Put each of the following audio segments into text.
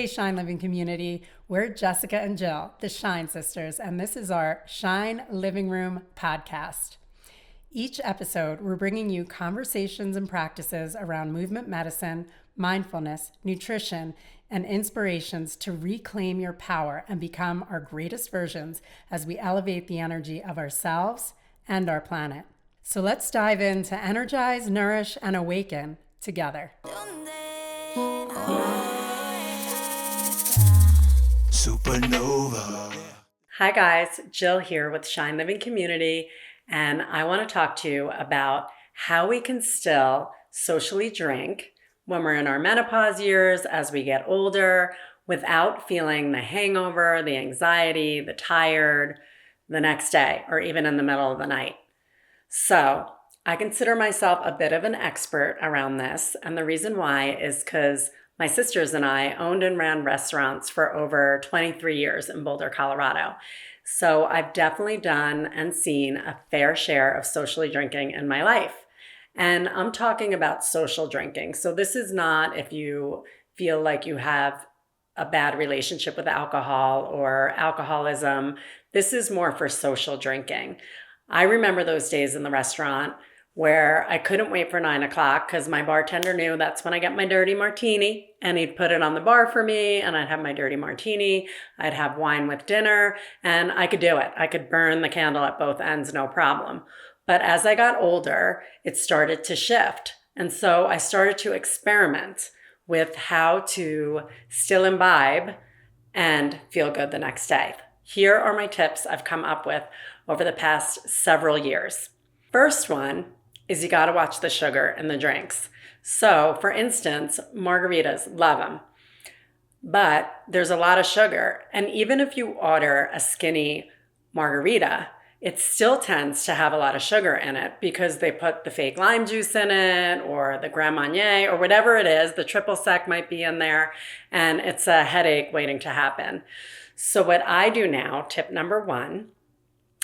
Hey, Shine Living community. We're Jessica and Jill, the Shine Sisters, and this is our Shine Living Room podcast. Each episode, we're bringing you conversations and practices around movement medicine, mindfulness, nutrition, and inspirations to reclaim your power and become our greatest versions as we elevate the energy of ourselves and our planet. So let's dive in to energize, nourish, and awaken together. Supernova. Hi guys, Jill here with Shine Living Community, and I want to talk to you about how we can still socially drink when we're in our menopause years as we get older without feeling the hangover, the anxiety, the tired the next day, or even in the middle of the night. So I consider myself a bit of an expert around this, and the reason why is because my sisters and I owned and ran restaurants for over 23 years in Boulder, Colorado. So I've definitely done and seen a fair share of socially drinking in my life. And I'm talking about social drinking. So this is not if you feel like you have a bad relationship with alcohol or alcoholism. This is more for social drinking. I remember those days in the restaurant where I couldn't wait for 9 o'clock because my bartender knew that's when I get my dirty martini, and he'd put it on the bar for me and I'd have my dirty martini. I'd have wine with dinner and I could do it. I could burn the candle at both ends, no problem. But as I got older, it started to shift. And so I started to experiment with how to still imbibe and feel good the next day. Here are my tips I've come up with over the past several years. First one is you got to watch the sugar in the drinks. So for instance, margaritas, love them, but there's a lot of sugar. And even if you order a skinny margarita, it still tends to have a lot of sugar in it because they put the fake lime juice in it or the Grand Marnier or whatever it is, the triple sec might be in there, and it's a headache waiting to happen. So what I do now, tip number one,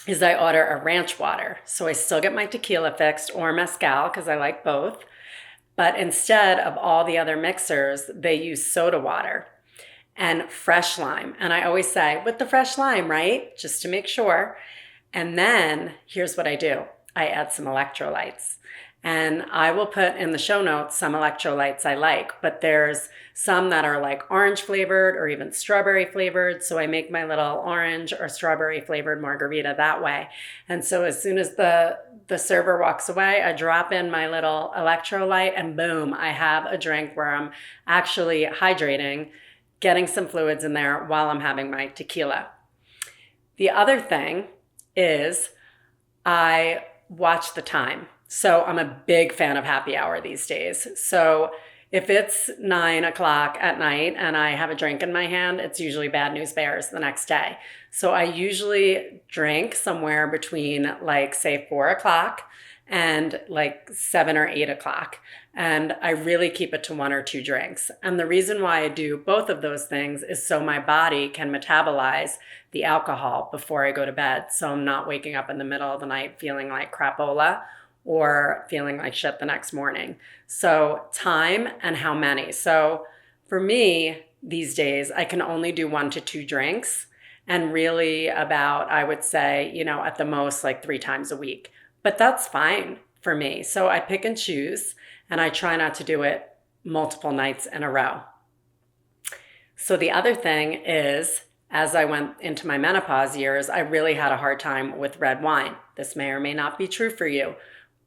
is I order a ranch water. So I still get my tequila fixed or mezcal because I like both. But instead of all the other mixers, they use soda water and fresh lime. And I always say, with the fresh lime, right? Just to make sure. And then here's what I do. I add some electrolytes. And I will put in the show notes some electrolytes I like, but there's some that are like orange flavored or even strawberry flavored. So I make my little orange or strawberry flavored margarita that way. And so as soon as the server walks away, I drop in my little electrolyte and boom, I have a drink where I'm actually hydrating, getting some fluids in there while I'm having my tequila. The other thing is I watch the time. So I'm a big fan of happy hour these days. So if it's 9 o'clock at night and I have a drink in my hand, it's usually bad news bears the next day. So I usually drink somewhere between like say 4 o'clock and like 7 or 8 o'clock. And I really keep it to 1 or 2 drinks. And the reason why I do both of those things is so my body can metabolize the alcohol before I go to bed. So I'm not waking up in the middle of the night feeling like crapola or feeling like shit the next morning. So time and how many. So for me these days, I can only do 1 to 2 drinks and really about, I would say, at the most like 3 times a week. But that's fine for me. So I pick and choose and I try not to do it multiple nights in a row. So the other thing is, as I went into my menopause years, I really had a hard time with red wine. This may or may not be true for you,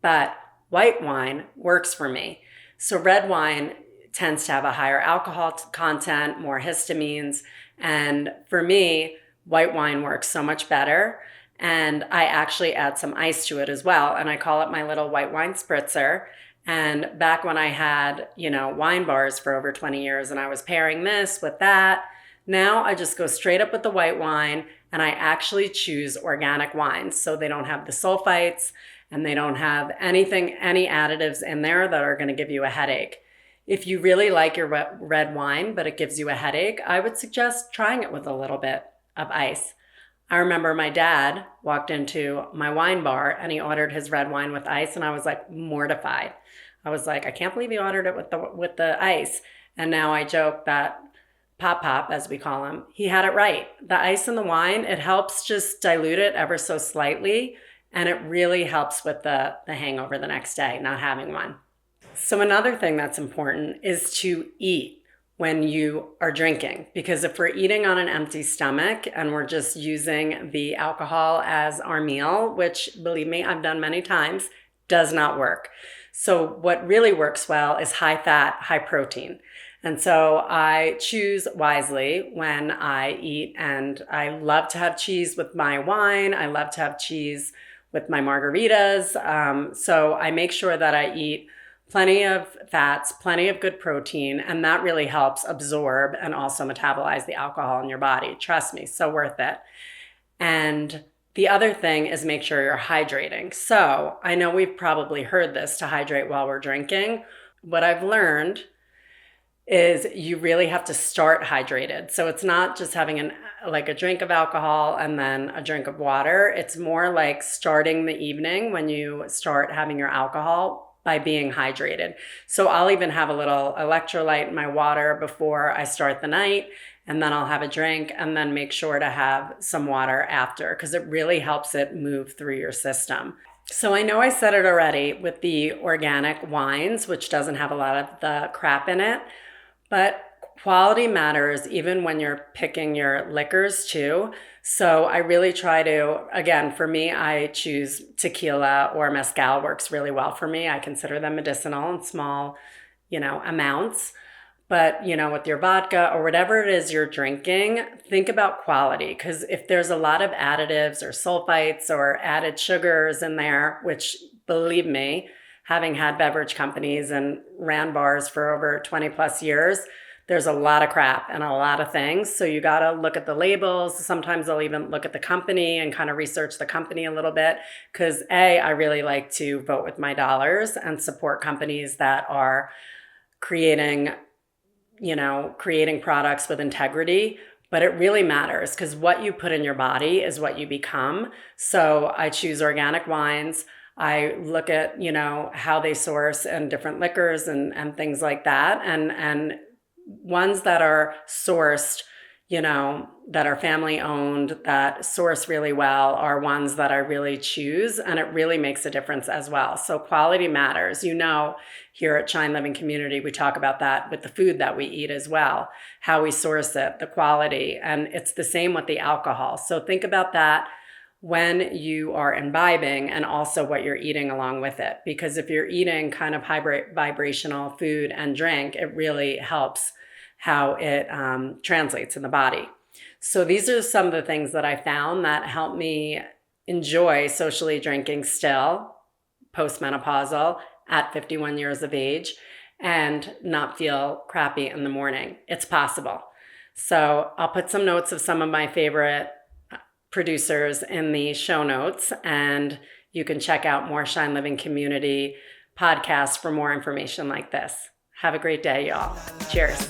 but white wine works for me. So red wine tends to have a higher alcohol content, more histamines. And for me, white wine works so much better. And I actually add some ice to it as well. And I call it my little white wine spritzer. And back when I had, wine bars for over 20 years and I was pairing this with that, now I just go straight up with the white wine and I actually choose organic wines. So they don't have the sulfites and they don't have any additives in there that are going to give you a headache. If you really like your red wine, but it gives you a headache, I would suggest trying it with a little bit of ice. I remember my dad walked into my wine bar and he ordered his red wine with ice and I was like mortified. I was like, I can't believe he ordered it with the ice. And now I joke that Pop, as we call him, he had it right. The ice in the wine, it helps just dilute it ever so slightly, and it really helps with the hangover the next day, not having one. So another thing that's important is to eat when you are drinking, because if we're eating on an empty stomach and we're just using the alcohol as our meal, which believe me, I've done many times, does not work. So what really works well is high fat, high protein. And so I choose wisely when I eat, and I love to have cheese with my wine. I love to have cheese with my margaritas. So I make sure that I eat plenty of fats, plenty of good protein, and that really helps absorb and also metabolize the alcohol in your body. Trust me, so worth it. And the other thing is make sure you're hydrating. So I know we've probably heard this, to hydrate while we're drinking. What I've learned is you really have to start hydrated. So it's not just having a drink of alcohol and then a drink of water. It's more like starting the evening when you start having your alcohol by being hydrated. So I'll even have a little electrolyte in my water before I start the night, and then I'll have a drink and then make sure to have some water after, because it really helps it move through your system. So I know I said it already with the organic wines, which doesn't have a lot of the crap in it, but quality matters even when you're picking your liquors too. So I really try to, again, for me, I choose tequila or mezcal works really well for me. I consider them medicinal in small, amounts. But, with your vodka or whatever it is you're drinking, think about quality. Because if there's a lot of additives or sulfites or added sugars in there, which believe me, having had beverage companies and ran bars for over 20 plus years, there's a lot of crap and a lot of things. So you got to look at the labels. Sometimes I'll even look at the company and kind of research the company a little bit, because I really like to vote with my dollars and support companies that are creating products with integrity. But it really matters, because what you put in your body is what you become. So I choose organic wines. I look at, how they source and different liquors and things like that. And ones that are sourced, that are family owned, that source really well, are ones that I really choose. And it really makes a difference as well. So quality matters. Here at Shine Living Community, we talk about that with the food that we eat as well, how we source it, the quality. And it's the same with the alcohol. So think about that when you are imbibing, and also what you're eating along with it. Because if you're eating kind of high vibrational food and drink, it really helps how it translates in the body. So these are some of the things that I found that help me enjoy socially drinking still, postmenopausal, at 51 years of age, and not feel crappy in the morning. It's possible. So I'll put some notes of some of my favorite producers in the show notes, and you can check out more Shine Living Community podcasts for more information like this. Have a great day, y'all. Cheers.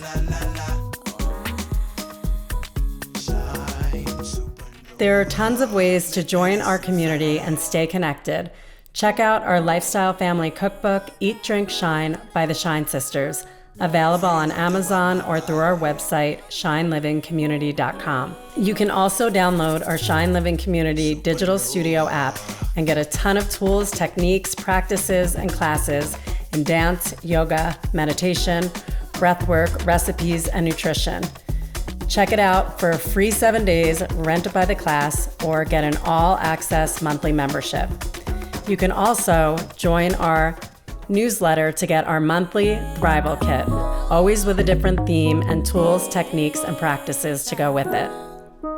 There are tons of ways to join our community and stay connected. Check out our Lifestyle Family Cookbook, Eat, Drink, Shine by the Shine Sisters, available on Amazon or through our website, shinelivingcommunity.com. You can also download our Shine Living Community digital studio app and get a ton of tools, techniques, practices, and classes in dance, yoga, meditation, breathwork, recipes, and nutrition. Check it out for a free 7 days, rent it by the class, or get an all-access monthly membership. You can also join our newsletter to get our monthly Thrival Kit, always with a different theme and tools, techniques, and practices to go with it.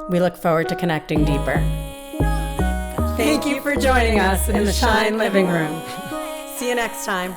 We look forward to connecting deeper. Thank you for joining us in the Shine Living Room. See you next time.